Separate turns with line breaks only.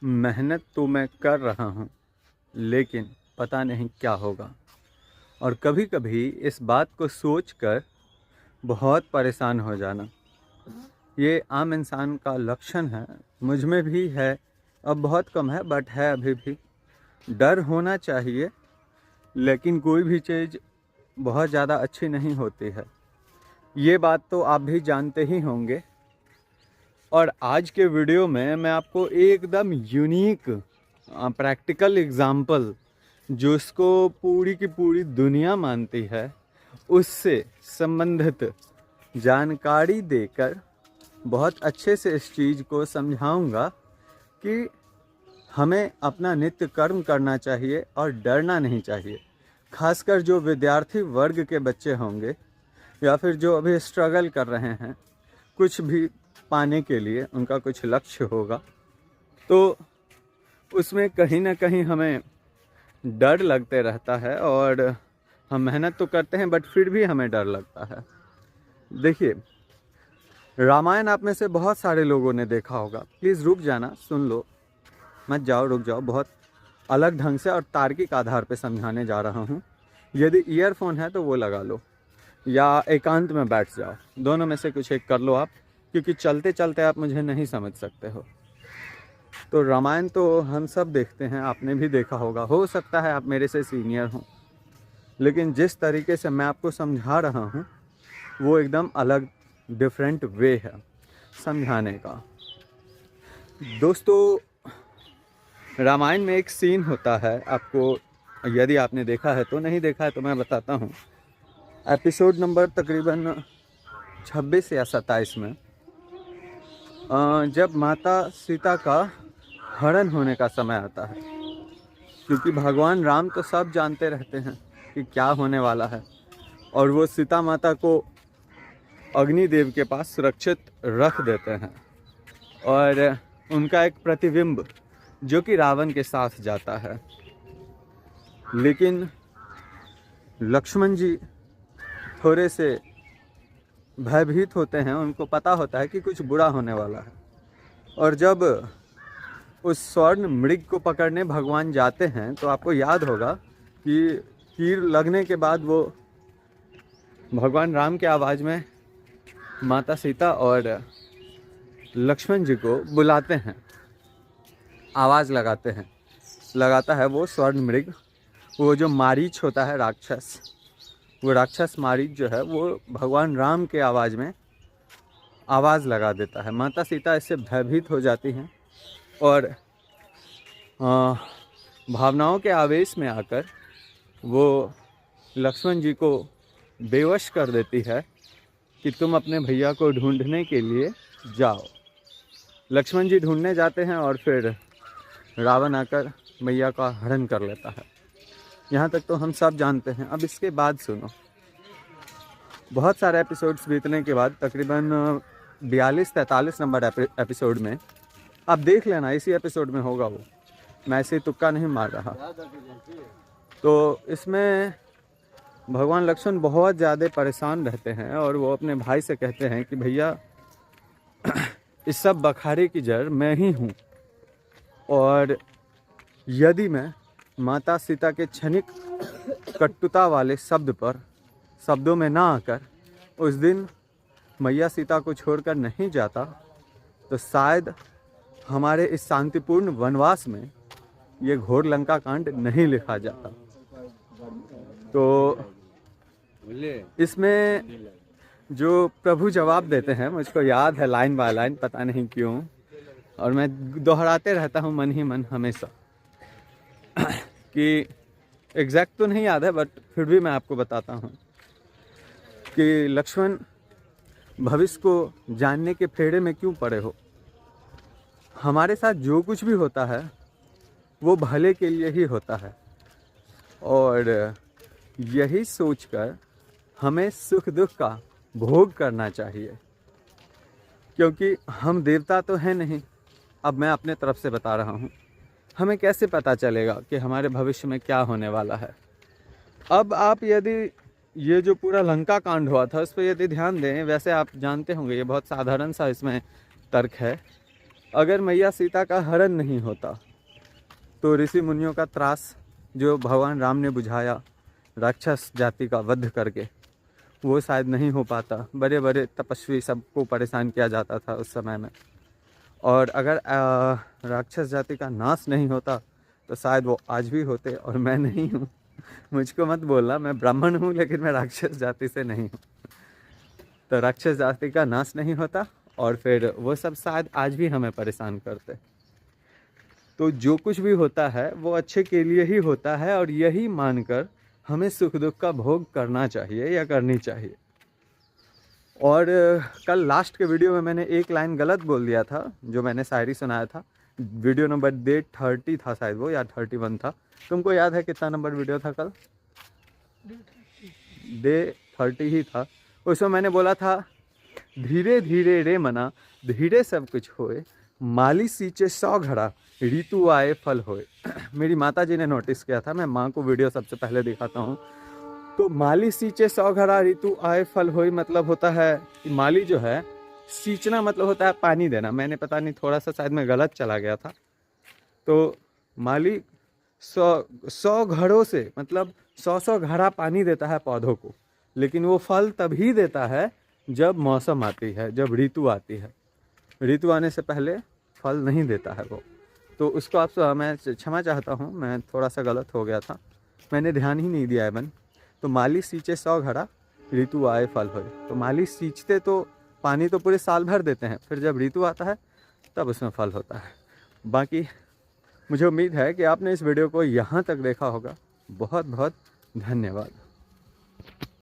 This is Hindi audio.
मेहनत तो मैं कर रहा हूँ, लेकिन पता नहीं क्या होगा। और कभी-कभी इस बात को सोचकर बहुत परेशान हो जाना, ये आम इंसान का लक्षण है। मुझ में भी है, अब बहुत कम है बट है अभी भी। डर होना चाहिए, लेकिन कोई भी चीज़ बहुत ज़्यादा अच्छी नहीं होती है। ये बात तो आप भी जानते ही होंगे। और आज के वीडियो में मैं आपको एकदम यूनिक प्रैक्टिकल एग्जाम्पल, जो इसको पूरी की पूरी दुनिया मानती है, उससे संबंधित जानकारी देकर बहुत अच्छे से इस चीज़ को समझाऊंगा कि हमें अपना नित्य कर्म करना चाहिए और डरना नहीं चाहिए। खासकर जो विद्यार्थी वर्ग के बच्चे होंगे या फिर जो अभी स्ट्रगल कर रहे हैं कुछ भी पाने के लिए, उनका कुछ लक्ष्य होगा, तो उसमें कहीं ना कहीं हमें डर लगते रहता है। और हम मेहनत तो करते हैं बट फिर भी हमें डर लगता है। देखिए, रामायण आप में से बहुत सारे लोगों ने देखा होगा। प्लीज़ रुक जाना, सुन लो, मत जाओ, रुक जाओ। बहुत अलग ढंग से और तार्किक आधार पे समझाने जा रहा हूँ। यदि ईयरफोन है तो वो लगा लो या एकांत में बैठ जाओ, दोनों में से कुछ एक कर लो आप, क्योंकि चलते चलते आप मुझे नहीं समझ सकते हो। तो रामायण तो हम सब देखते हैं, आपने भी देखा होगा। हो सकता है आप मेरे से सीनियर हों, लेकिन जिस तरीके से मैं आपको समझा रहा हूँ वो एकदम अलग डिफरेंट वे है समझाने का। दोस्तों, रामायण में एक सीन होता है, आपको यदि आपने देखा है तो, नहीं देखा है तो मैं बताता हूँ। एपिसोड नंबर तकरीबन 26 या 27 में जब माता सीता का हरण होने का समय आता है, क्योंकि भगवान राम तो सब जानते रहते हैं कि क्या होने वाला है, और वो सीता माता को अग्निदेव के पास सुरक्षित रख देते हैं। और उनका एक प्रतिबिंब जो कि रावण के साथ जाता है, लेकिन लक्ष्मण जी थोड़े से भयभीत होते हैं। उनको पता होता है कि कुछ बुरा होने वाला है। और जब उस स्वर्ण मृग को पकड़ने भगवान जाते हैं तो आपको याद होगा कि तीर लगने के बाद वो भगवान राम के आवाज़ में माता सीता और लक्ष्मण जी को बुलाते हैं, आवाज़ लगाते हैं। लगाता है वो स्वर्ण मृग, वो जो मारीच होता है राक्षस, वो राक्षस मारीच जो है वो भगवान राम के आवाज़ में आवाज़ लगा देता है। माता सीता इससे भयभीत हो जाती हैं और भावनाओं के आवेश में आकर वो लक्ष्मण जी को बेवश कर देती है कि तुम अपने भैया को ढूंढने के लिए जाओ। लक्ष्मण जी ढूंढने जाते हैं और फिर रावण आकर मैया का हरण कर लेता है। यहाँ तक तो हम सब जानते हैं। अब इसके बाद सुनो, बहुत सारे एपिसोड्स बीतने के बाद तकरीबन 42-43 नंबर एपिसोड में, आप देख लेना, इसी एपिसोड में होगा वो, मैं ऐसे तुक्का नहीं मार रहा। तो इसमें भगवान लक्ष्मण बहुत ज़्यादा परेशान रहते हैं और वो अपने भाई से कहते हैं कि भैया, इस सब बखारे की जड़ मैं ही हूँ, और यदि मैं माता सीता के क्षणिक कटुता वाले शब्दों में ना आकर उस दिन मैया सीता को छोड़कर नहीं जाता, तो शायद हमारे इस शांतिपूर्ण वनवास में ये घोर लंका कांड नहीं लिखा जाता। तो इसमें जो प्रभु जवाब देते हैं, मुझको याद है लाइन बाय लाइन, पता नहीं क्यों, और मैं दोहराते रहता हूँ मन ही मन हमेशा कि एग्जैक्ट तो नहीं याद है बट फिर भी मैं आपको बताता हूँ कि लक्ष्मण, भविष्य को जानने के फेरे में क्यों पड़े हो? हमारे साथ जो कुछ भी होता है वो भले के लिए ही होता है, और यही सोचकर हमें सुख दुख का भोग करना चाहिए, क्योंकि हम देवता तो हैं नहीं। अब मैं अपने तरफ से बता रहा हूँ, हमें कैसे पता चलेगा कि हमारे भविष्य में क्या होने वाला है? अब आप यदि ये जो पूरा लंका कांड हुआ था उस पर यदि ध्यान दें, वैसे आप जानते होंगे ये बहुत साधारण सा इसमें तर्क है। अगर मैया सीता का हरण नहीं होता तो ऋषि मुनियों का त्रास जो भगवान राम ने बुझाया राक्षस जाति का वध करके, वो शायद नहीं हो पाता। बड़े बड़े तपस्वी सबको परेशान किया जाता था उस समय में। और अगर राक्षस जाति का नाश नहीं होता तो शायद वो आज भी होते, और मैं नहीं हूँ। मुझको मत बोलना, मैं ब्राह्मण हूँ लेकिन मैं राक्षस जाति से नहीं हूँ। तो राक्षस जाति का नाश नहीं होता और फिर वो सब शायद आज भी हमें परेशान करते। तो जो कुछ भी होता है वो अच्छे के लिए ही होता है, और यही मानकर हमें सुख दुख का भोग करना चाहिए या करनी चाहिए। और कल लास्ट के वीडियो में मैंने एक लाइन गलत बोल दिया था, जो मैंने शायरी सुनाया था। वीडियो नंबर डे 30 था शायद वो, या 31 था। तुमको याद है कितना नंबर वीडियो था कल? डे 30 ही था। उसमें मैंने बोला था, धीरे धीरे रे मना धीरे सब कुछ होए, माली सींचे 100 घड़ा ऋतु आए फल होए। मेरी माता जी ने नोटिस किया था, मैं माँ को वीडियो सबसे पहले दिखाता हूँ। तो माली सींचे 100 घड़ा ऋतु आए फल होए मतलब होता है कि माली जो है, सींचना मतलब होता है पानी देना। मैंने पता नहीं थोड़ा सा शायद मैं गलत चला गया था। तो माली 100 घड़ों से मतलब 100 घड़ा पानी देता है पौधों को, लेकिन वो फल तभी देता है जब मौसम आती है, जब ऋतु आती है। ऋतु आने से पहले फल नहीं देता है वो। तो उसको आप मैं क्षमा चाहता हूँ, मैं थोड़ा सा गलत हो गया था, मैंने ध्यान ही नहीं दिया है बन। तो माली सींचे 100 घड़ा ऋतु आए फल होए। तो माली सींचते तो पानी तो पूरे साल भर देते हैं, फिर जब ऋतु आता है तब उसमें फल होता है। बाकी मुझे उम्मीद है कि आपने इस वीडियो को यहाँ तक देखा होगा। बहुत बहुत धन्यवाद।